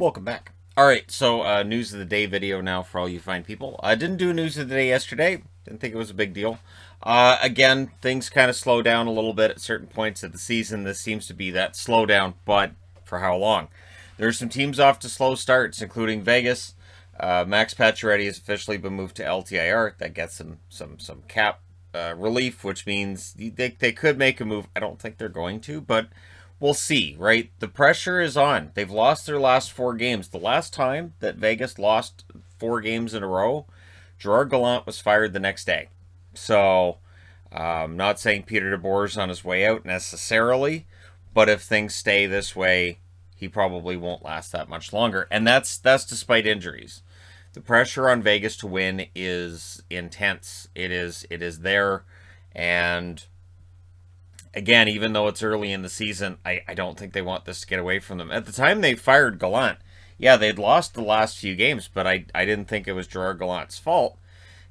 Welcome back. All right, so news of the day video now for all you fine people. I didn't do news of the day yesterday. Didn't think it was a big deal. Again, things kind of slow down a little bit at certain points of the season. This seems to be that slowdown, but for how long? There's some teams off to slow starts, including Vegas. Max Pacioretty has officially been moved to LTIR. That gets them some cap relief, which means they could make a move. I don't think they're going to, but we'll see, right? The pressure is on. They've lost their last 4 games. The last time that Vegas lost 4 games in a row, Gerard Gallant was fired the next day. So, not saying Peter DeBoer's on his way out necessarily, but if things stay this way, he probably won't last that much longer. And that's despite injuries. The pressure on Vegas to win is intense. It is there, and again, even though it's early in the season, I don't think they want this to get away from them. At the time they fired Gallant, yeah, they'd lost the last few games, but I didn't think it was Gerard Gallant's fault,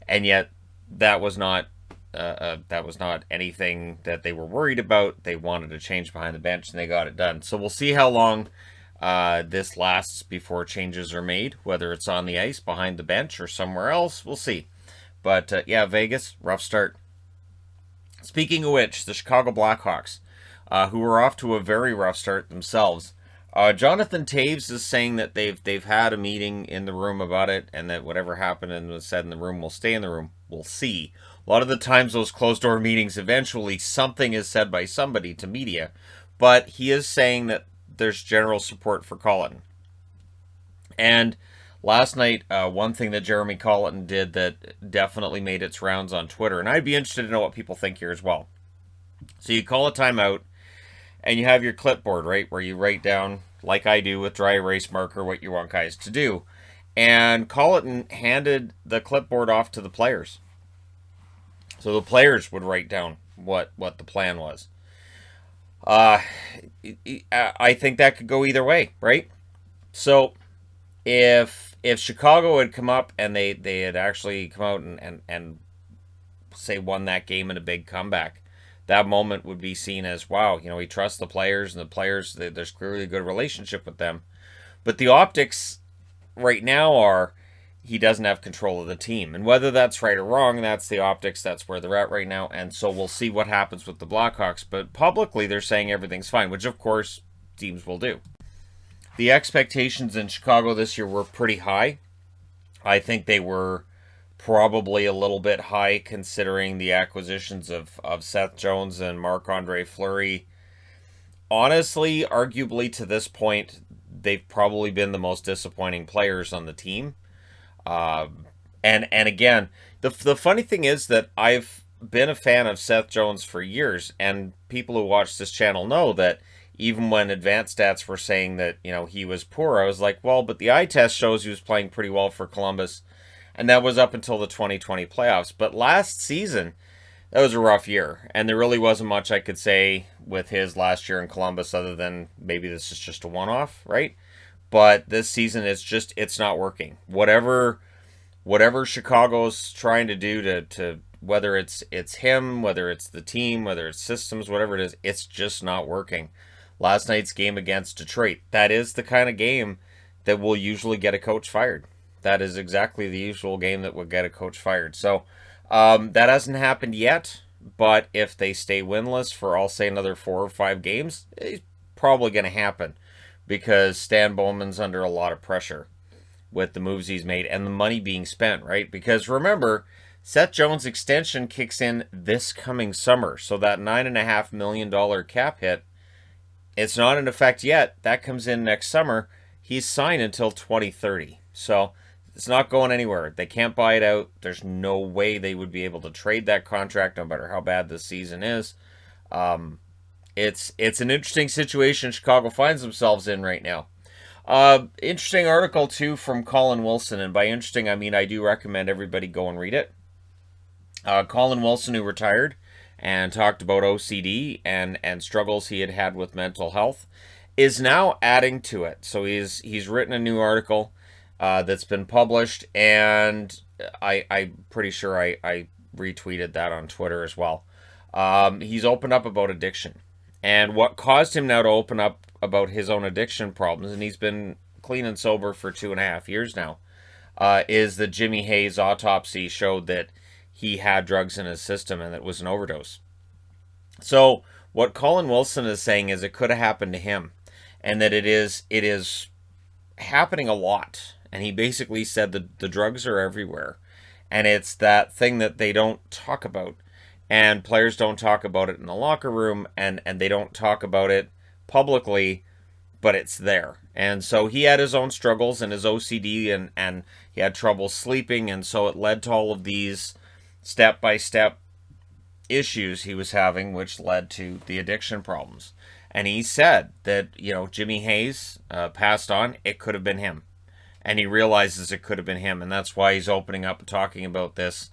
and yet that was not anything that they were worried about. They wanted a change behind the bench, and they got it done. So we'll see how long this lasts before changes are made, whether it's on the ice, behind the bench, or somewhere else. We'll see. But yeah, Vegas, rough start. Speaking of which, the Chicago Blackhawks, who are off to a very rough start themselves. Jonathan Toews is saying that they've had a meeting in the room about it, and that whatever happened and was said in the room will stay in the room. We'll see. A lot of the times those closed-door meetings, eventually something is said by somebody to media, but he is saying that there's general support for Colliton. And last night, one thing that Jeremy Colliton did that definitely made its rounds on Twitter, and I'd be interested to know what people think here as well. So you call a timeout, and you have your clipboard, right, where you write down, like I do with dry erase marker, what you want guys to do. And Colliton handed the clipboard off to the players. So the players would write down what the plan was. I think that could go either way, right? So if Chicago had come up and they had actually come out and say won that game in a big comeback, that moment would be seen as, wow, he trusts the players, and the players, there's clearly a good relationship with them. But the optics right now are he doesn't have control of the team. And whether that's right or wrong, that's the optics. That's where they're at right now. And so we'll see what happens with the Blackhawks. But publicly, they're saying everything's fine, which, of course, teams will do. The expectations in Chicago this year were pretty high. I think they were probably a little bit high considering the acquisitions of Seth Jones and Marc-Andre Fleury. Honestly, arguably to this point, they've probably been the most disappointing players on the team. And again, the funny thing is that I've been a fan of Seth Jones for years, and people who watch this channel know that even when advanced stats were saying that, he was poor, I was like, well, but the eye test shows he was playing pretty well for Columbus, and that was up until the 2020 playoffs. But last season, that was a rough year, and there really wasn't much I could say with his last year in Columbus other than maybe this is just a one-off, right? But this season, it's not working. Whatever Chicago's trying to do to whether it's him, whether it's the team, whether it's systems, whatever it is, it's just not working. Last night's game against Detroit, that is the kind of game that will usually get a coach fired. That is exactly the usual game that would get a coach fired. So that hasn't happened yet, but if they stay winless for, I'll say, another 4 or 5 games, it's probably going to happen. Because Stan Bowman's under a lot of pressure with the moves he's made and the money being spent, right? Because remember, Seth Jones' extension kicks in this coming summer. So that $9.5 million cap hit, it's not in effect yet. That comes in next summer. He's signed until 2030. So it's not going anywhere. They can't buy it out. There's no way they would be able to trade that contract no matter how bad this season is. It's an interesting situation Chicago finds themselves in right now. Interesting article, too, from Colin Wilson. And by interesting, I mean I do recommend everybody go and read it. Colin Wilson, who retired and talked about OCD and struggles he had with mental health, is now adding to it. So he's written a new article that's been published, and I'm pretty sure I retweeted that on Twitter as well. He's opened up about addiction. And what caused him now to open up about his own addiction problems, and he's been clean and sober for 2.5 years now, is that Jimmy Hayes' autopsy showed that he had drugs in his system and it was an overdose. So what Colin Wilson is saying is it could have happened to him, and that it is happening a lot. And he basically said that the drugs are everywhere, and it's that thing that they don't talk about, and players don't talk about it in the locker room, and they don't talk about it publicly, but it's there. And so he had his own struggles and his OCD, and he had trouble sleeping, and so it led to all of these step-by-step issues he was having, which led to the addiction problems. And he said that, Jimmy Hayes passed on, it could have been him. And he realizes it could have been him, and that's why he's opening up and talking about this,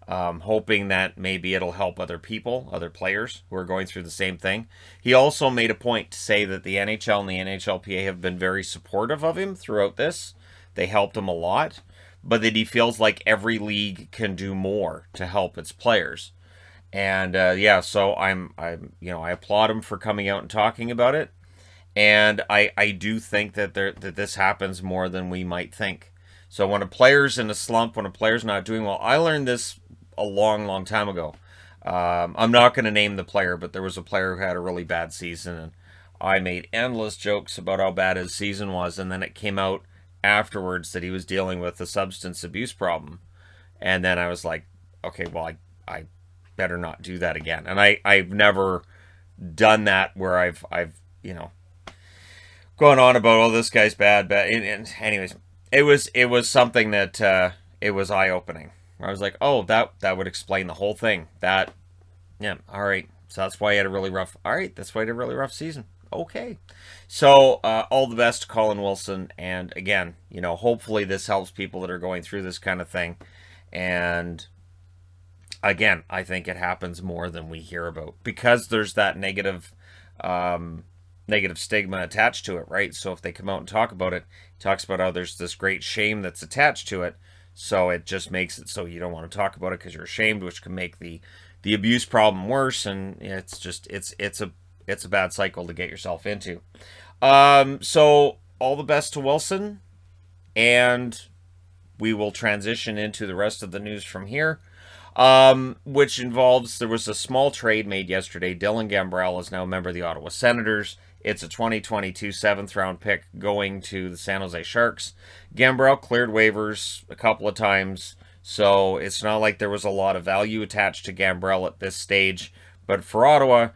hoping that maybe it'll help other people, other players who are going through the same thing. He also made a point to say that the NHL and the NHLPA have been very supportive of him throughout this. They helped him a lot, but that he feels like every league can do more to help its players. And so I applaud him for coming out and talking about it. And I do think that that this happens more than we might think. So when a player's in a slump, when a player's not doing well, I learned this a long, long time ago. I'm not going to name the player, but there was a player who had a really bad season, and I made endless jokes about how bad his season was, and then it came out afterwards that he was dealing with a substance abuse problem. And then I was like, okay, well, I better not do that again. And I've never done that where I've going on about, oh, this guy's bad. And anyways, it was something that it was eye-opening. I was like, oh, that would explain the whole thing. All right. So that's why he had a really rough. All right, that's why he had a really rough season. Okay. So all the best to Colin Wilson, and again, hopefully this helps people that are going through this kind of thing. And again, I think it happens more than we hear about, because there's that negative stigma attached to it, right? So if they come out and talk about it, he talks about how there's this great shame that's attached to it. So it just makes it so you don't want to talk about it because you're ashamed, which can make the abuse problem worse. And it's a bad cycle to get yourself into. So all the best to Wilson, and we will transition into the rest of the news from here. Which involves, there was a small trade made yesterday. Dylan Gambrell is now a member of the Ottawa Senators. It's a 2022 7th-round pick going to the San Jose Sharks. Gambrell cleared waivers a couple of times, so it's not like there was a lot of value attached to Gambrell at this stage. But for Ottawa,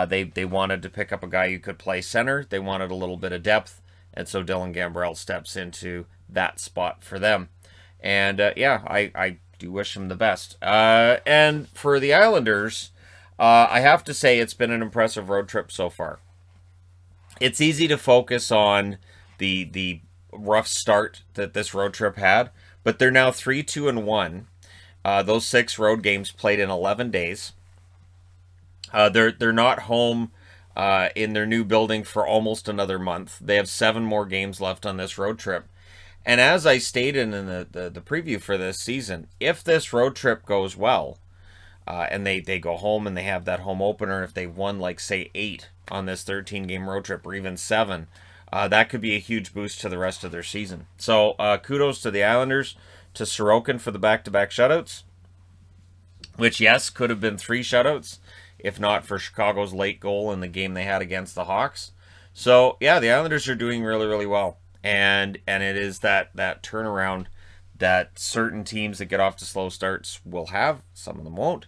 they wanted to pick up a guy who could play center. They wanted a little bit of depth, and so Dylan Gambrell steps into that spot for them. And I do wish him the best. And for the Islanders, I have to say it's been an impressive road trip so far. It's easy to focus on the rough start that this road trip had, but they're now 3-2-1. Those 6 road games played in 11 days. They're not home in their new building for almost another month. They have 7 more games left on this road trip. And as I stated in the preview for this season, if this road trip goes well, and they go home and they have that home opener, if they won, like, say, 8 on this 13-game road trip, or even 7, that could be a huge boost to the rest of their season. So kudos to the Islanders, to Sorokin for the back-to-back shutouts, which, yes, could have been 3 shutouts, if not for Chicago's late goal in the game they had against the Hawks. So, yeah, the Islanders are doing really, really well. And it is that turnaround that certain teams that get off to slow starts will have. Some of them won't.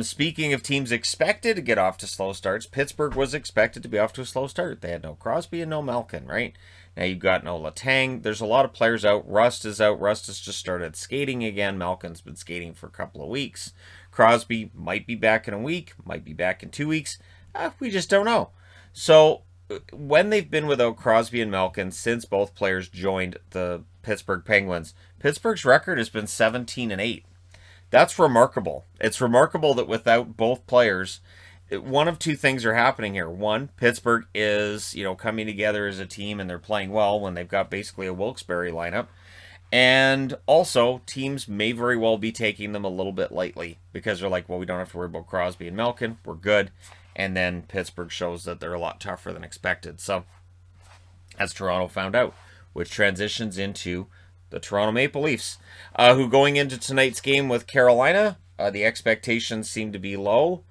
Speaking of teams expected to get off to slow starts, Pittsburgh was expected to be off to a slow start. They had no Crosby and no Malkin, right? Now you've got no Letang. There's a lot of players out. Rust is out. Rust has just started skating again. Malkin's been skating for a couple of weeks. Crosby might be back in a week, might be back in 2 weeks. We just don't know. So when they've been without Crosby and Malkin since both players joined the Pittsburgh Penguins, Pittsburgh's record has been 17-8. That's remarkable. It's remarkable that without both players, one of 2 things are happening here. One, Pittsburgh is, coming together as a team and they're playing well when they've got basically a Wilkes-Barre lineup. And also, teams may very well be taking them a little bit lightly because they're like, well, we don't have to worry about Crosby and Malkin. We're good. And then Pittsburgh shows that they're a lot tougher than expected. So, as Toronto found out. which transitions into the Toronto Maple Leafs, who going into tonight's game with Carolina, the expectations seem to be low.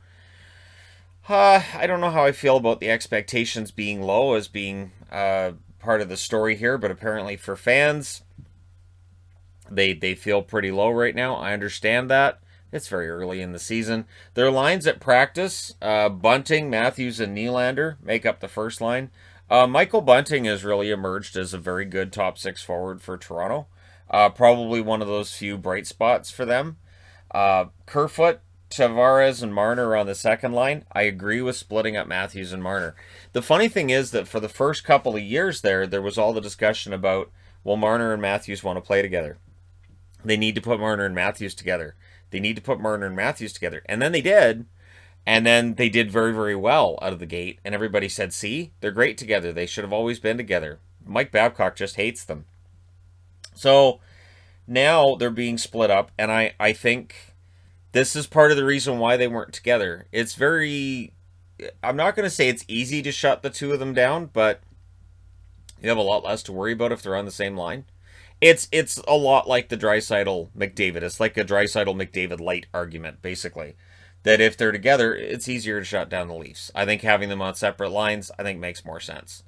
I don't know how I feel about the expectations being low as being part of the story here, but apparently for fans, they feel pretty low right now. I understand that. It's very early in the season. Their lines at practice, Bunting, Matthews, and Nylander make up the first line. Michael Bunting has really emerged as a very good top six forward for Toronto. Probably one of those few bright spots for them. Kerfoot, Tavares, and Marner are on the second line. I agree with splitting up Matthews and Marner. The funny thing is that for the first couple of years there was all the discussion about, well, Marner and Matthews want to play together. They need to put Marner and Matthews together. They need to put Marner and Matthews together. And then they did. And then they did very, very well out of the gate. And everybody said, see, they're great together. They should have always been together. Mike Babcock just hates them. So now they're being split up. And I think this is part of the reason why they weren't together. It's very... I'm not going to say it's easy to shut the two of them down, but you have a lot less to worry about if they're on the same line. It's a lot like the Draisaitl-McDavid. It's like a Draisaitl-McDavid light argument, basically. That if they're together, it's easier to shut down the Leafs. I think having them on separate lines, I think makes more sense.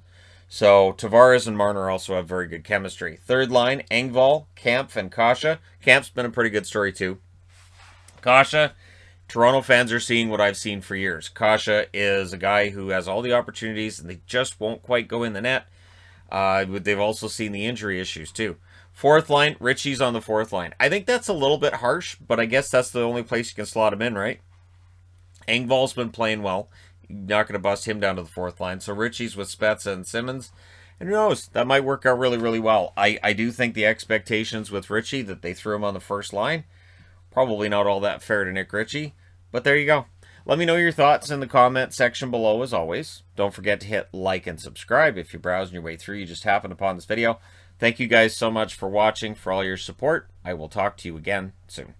So, Tavares and Marner also have very good chemistry. Third line, Engvall, Kampf, and Kasha. Kampf's been a pretty good story, too. Kasha, Toronto fans are seeing what I've seen for years. Kasha is a guy who has all the opportunities, and they just won't quite go in the net. They've also seen the injury issues, too. Fourth line, Ritchie's on the fourth line. I think that's a little bit harsh, but I guess that's the only place you can slot him in, right? Engvall's been playing well. You're not going to bust him down to the fourth line. So Ritchie's with Spezza and Simmons. And who knows? That might work out really, really well. I do think the expectations with Ritchie that they threw him on the first line, probably not all that fair to Nick Ritchie. But there you go. Let me know your thoughts in the comment section below as always. Don't forget to hit like and subscribe if you're browsing your way through. You just happened upon this video. Thank you guys so much for watching, for all your support. I will talk to you again soon.